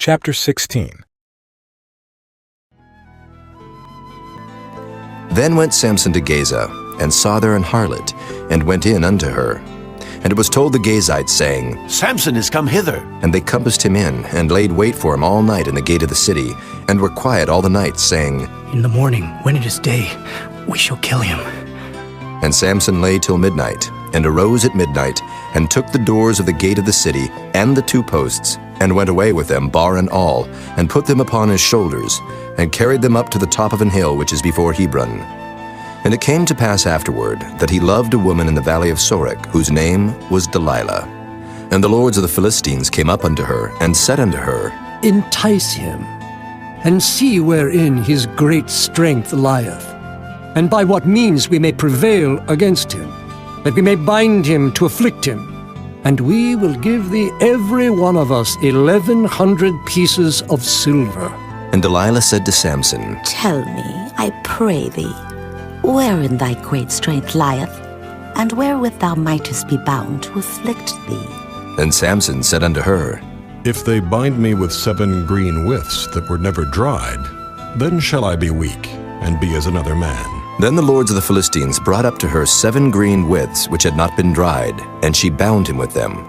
Chapter 16. Then went Samson to Gaza, and saw there an harlot, and went in unto her. And it was told the Gazites, saying, Samson is come hither. And they compassed him in, and laid wait for him all night in the gate of the city, and were quiet all the night, saying, In the morning, when it is day, we shall kill him. And Samson lay till midnight, and arose at midnight, and took the doors of the gate of the city, and the 2 posts, and went away with them, bar and all, and put them upon his shoulders, and carried them up to the top of an hill which is before Hebron. And it came to pass afterward, that he loved a woman in the valley of Sorek, whose name was Delilah. And the lords of the Philistines came up unto her, and said unto her, Entice him, and see wherein his great strength lieth, and by what means we may prevail against him, that we may bind him to afflict him. And we will give thee every one of us 1,100 pieces of silver. And Delilah said to Samson, Tell me, I pray thee, wherein thy great strength lieth, and wherewith thou mightest be bound to afflict thee. And Samson said unto her, If they bind me with 7 green withs that were never dried, then shall I be weak, and be as another man. Then the lords of the Philistines brought up to her 7 green withs which had not been dried, and she bound him with them.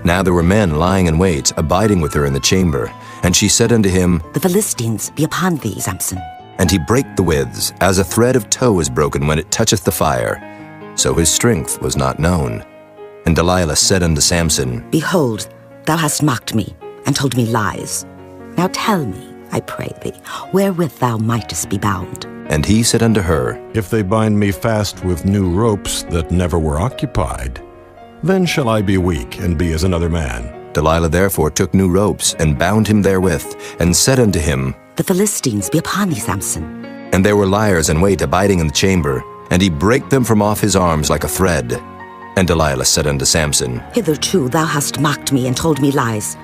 Now there were men lying in wait, abiding with her in the chamber. And she said unto him, The Philistines be upon thee, Samson. And he brake the withs, as a thread of tow is broken when it toucheth the fire. So his strength was not known. And Delilah said unto Samson, Behold, thou hast mocked me, and told me lies. Now tell me, I pray thee, wherewith thou mightest be bound. And he said unto her, If they bind me fast with new ropes that never were occupied, then shall I be weak, and be as another man. Delilah therefore took new ropes, and bound him therewith, and said unto him, The Philistines be upon thee, Samson. And there were liers in wait abiding in the chamber, and he brake them from off his arms like a thread. And Delilah said unto Samson, Hitherto thou hast mocked me, and told me lies.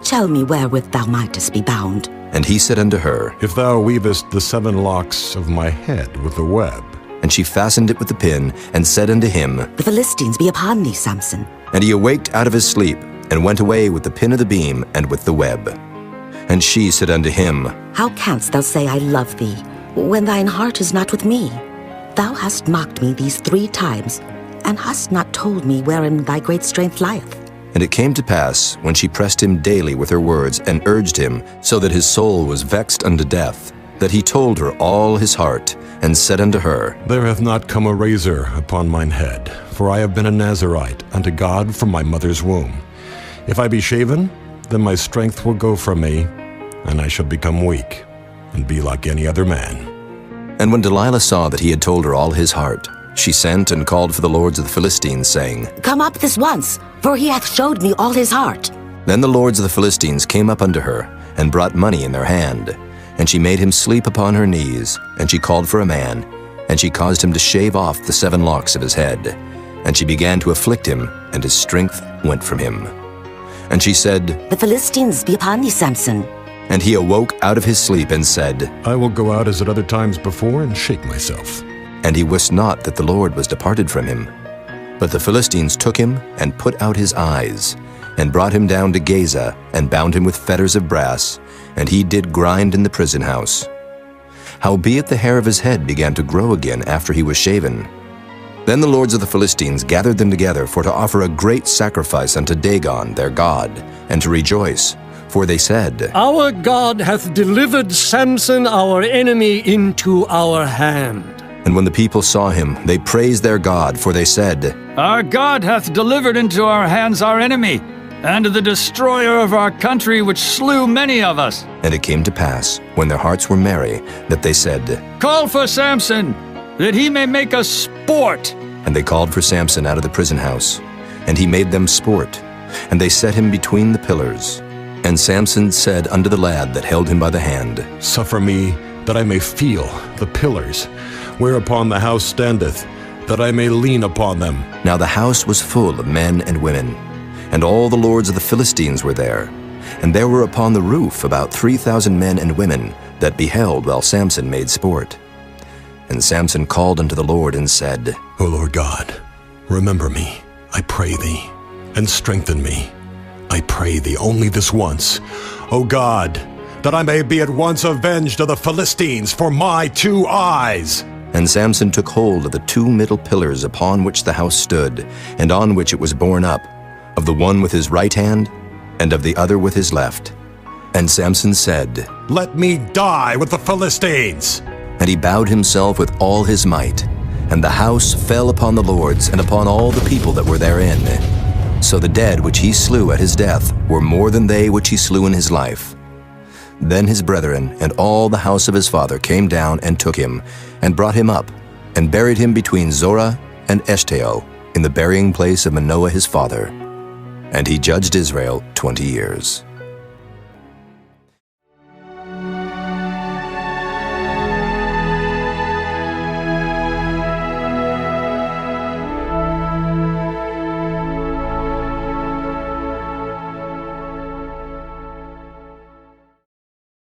Tell me wherewith thou mightest be bound. And he said unto her, If thou weavest the 7 locks of my head with a web. And she fastened it with the pin, and said unto him, The Philistines be upon thee, Samson. And he awaked out of his sleep, and went away with the pin of the beam, and with the web. And she said unto him, How canst thou say, I love thee, when thine heart is not with me? Thou hast mocked me these 3 times, and hast not told me wherein thy great strength lieth. And it came to pass, when she pressed him daily with her words, and urged him, so that his soul was vexed unto death, that he told her all his heart, and said unto her, There hath not come a razor upon mine head, for I have been a Nazarite unto God from my mother's womb. If I be shaven, then my strength will go from me, and I shall become weak, and be like any other man. And when Delilah saw that he had told her all his heart, she sent and called for the lords of the Philistines, saying, Come up this once, for he hath showed me all his heart. Then the lords of the Philistines came up unto her, and brought money in their hand. And she made him sleep upon her knees, and she called for a man, and she caused him to shave off the 7 locks of his head. And she began to afflict him, and his strength went from him. And she said, The Philistines be upon thee, Samson. And he awoke out of his sleep, and said, I will go out as at other times before, and shake myself. And he wist not that the Lord was departed from him. But the Philistines took him, and put out his eyes, and brought him down to Gaza, and bound him with fetters of brass, and he did grind in the prison house. Howbeit the hair of his head began to grow again after he was shaven. Then the lords of the Philistines gathered them together for to offer a great sacrifice unto Dagon their god, and to rejoice. For they said, Our God hath delivered Samson our enemy into our hand. And when the people saw him, they praised their God, for they said, Our God hath delivered into our hands our enemy, and the destroyer of our country, which slew many of us. And it came to pass, when their hearts were merry, that they said, Call for Samson, that he may make us sport. And they called for Samson out of the prison house, and he made them sport, and they set him between the pillars. And Samson said unto the lad that held him by the hand, Suffer me, that I may feel the pillars, whereupon the house standeth, that I may lean upon them. Now the house was full of men and women, and all the lords of the Philistines were there. And there were upon the roof about 3,000 men and women that beheld while Samson made sport. And Samson called unto the Lord and said, O Lord God, remember me, I pray thee, and strengthen me, I pray thee only this once, O God, that I may be at once avenged of the Philistines for my 2 eyes. And Samson took hold of the 2 middle pillars upon which the house stood, and on which it was borne up, of the one with his right hand, and of the other with his left. And Samson said, Let me die with the Philistines. And he bowed himself with all his might, and the house fell upon the lords and upon all the people that were therein. So the dead which he slew at his death were more than they which he slew in his life. Then his brethren and all the house of his father came down and took him, and brought him up, and buried him between Zorah and Eshtaol, in the burying place of Manoah his father. And he judged Israel 20 years.